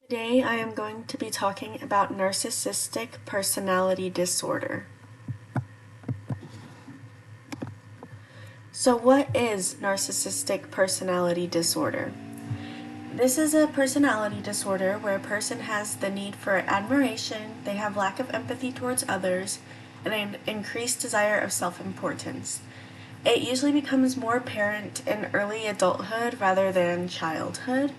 Today I am going to be talking about narcissistic personality disorder. So what is narcissistic personality disorder? This is a personality disorder where a person has the need for admiration, they have lack of empathy towards others, and an increased desire of self-importance. It usually becomes more apparent in early adulthood rather than childhood.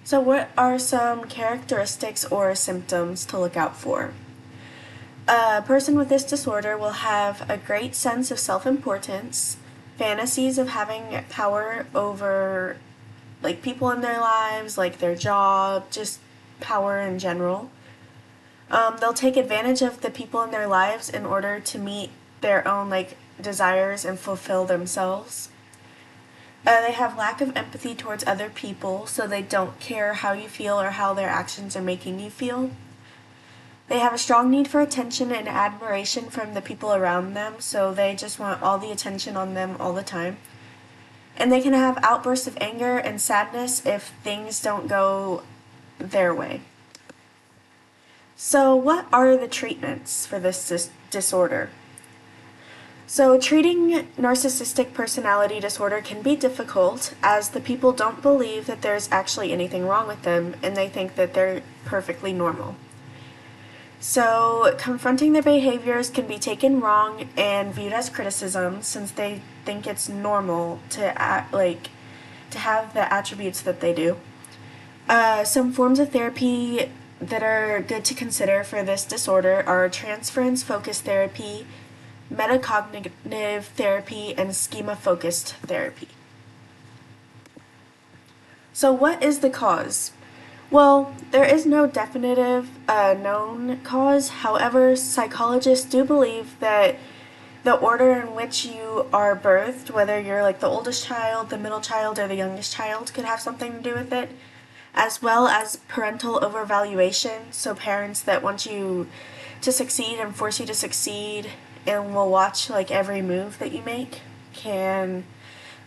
So what are some characteristics or symptoms to look out for? A person with this disorder will have a great sense of self-importance, fantasies of having power over people in their lives, like their job, just power in general. They'll take advantage of the people in their lives in order to meet their own desires and fulfill themselves. They have lack of empathy towards other people, so they don't care how you feel or how their actions are making you feel. They have a strong need for attention and admiration from the people around them, so they just want all the attention on them all the time. And they can have outbursts of anger and sadness if things don't go their way. So what are the treatments for this disorder? So treating narcissistic personality disorder can be difficult as the people don't believe that there's actually anything wrong with them and they think that they're perfectly normal. So confronting their behaviors can be taken wrong and viewed as criticism since they think it's normal to have the attributes that they do. Some forms of therapy that are good to consider for this disorder are transference-focused therapy, metacognitive therapy, and schema-focused therapy. So what is the cause? Well, there is no definitive known cause. However, psychologists do believe that the order in which you are birthed, whether you're the oldest child, the middle child, or the youngest child, could have something to do with it, as well as parental overvaluation, so parents that want you to succeed and force you to succeed and will watch every move that you make can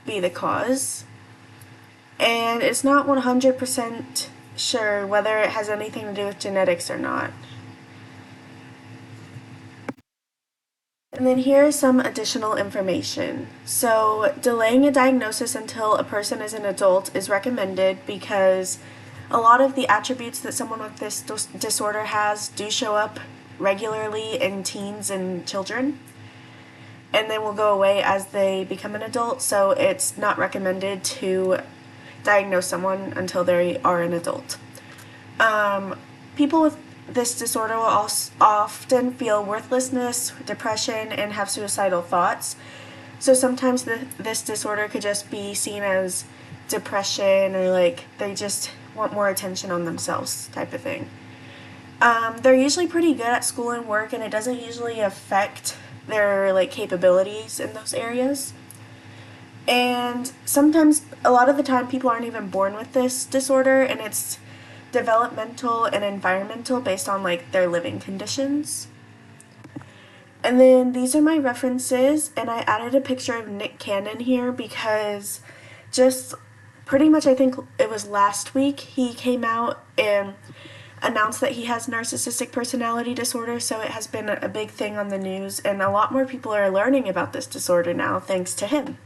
be the cause. And it's not 100% sure whether it has anything to do with genetics or not. And then here is some additional information. So delaying a diagnosis until a person is an adult is recommended because a lot of the attributes that someone with this disorder has do show up regularly in teens and children, and then will go away as they become an adult, so it's not recommended to diagnose someone until they are an adult. People with this disorder will often feel worthlessness, depression, and have suicidal thoughts. So sometimes this disorder could just be seen as depression or they just want more attention on themselves type of thing. They're usually pretty good at school and work, and it doesn't usually affect their capabilities in those areas. And sometimes, a lot of the time, people aren't even born with this disorder, and it's developmental and environmental based on their living conditions. And then these are my references, and I added a picture of Nick Cannon here because just pretty much I think it was last week he came out and announced that he has narcissistic personality disorder, so it has been a big thing on the news, and a lot more people are learning about this disorder now thanks to him.